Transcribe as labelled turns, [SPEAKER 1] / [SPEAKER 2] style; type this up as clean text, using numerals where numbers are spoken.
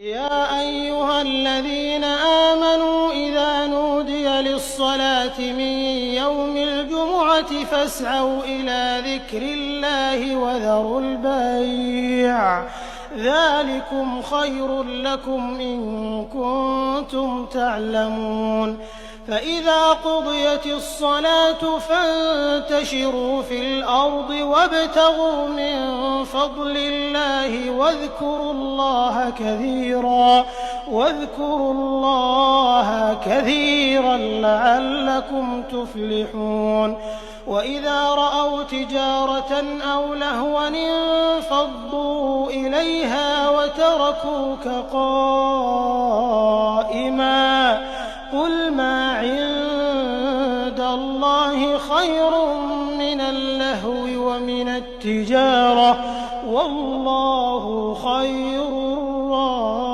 [SPEAKER 1] يَا أَيُّهَا الَّذِينَ آمَنُوا إِذَا نُودِيَ لِلصَّلَاةِ مِن يَوْمِ الْجُمُعَةِ فَاسْعَوْا إِلَىٰ ذِكْرِ اللَّهِ وَذَرُوا الْبَيْعَ ۚ ذَٰلِكُمْ خَيْرٌ لَّكُمْ إِن كُنتُمْ تَعْلَمُونَ فَإِذَا قُضِيَتِ الصَّلَاةُ فَانتَشِرُوا فِي الْأَرْضِ وَابْتَغُوا مِن فَضْلِ اللَّهِ وَاذْكُرُوا اللَّهَ كَثِيرًا لَّعَلَّكُمْ تُفْلِحُونَ وَإِذَا رَأَوْا تِجَارَةً أَوْ لَهْوًا انفَضُّوا إِلَيْهَا وَتَرَكُوكَ قَائِمًا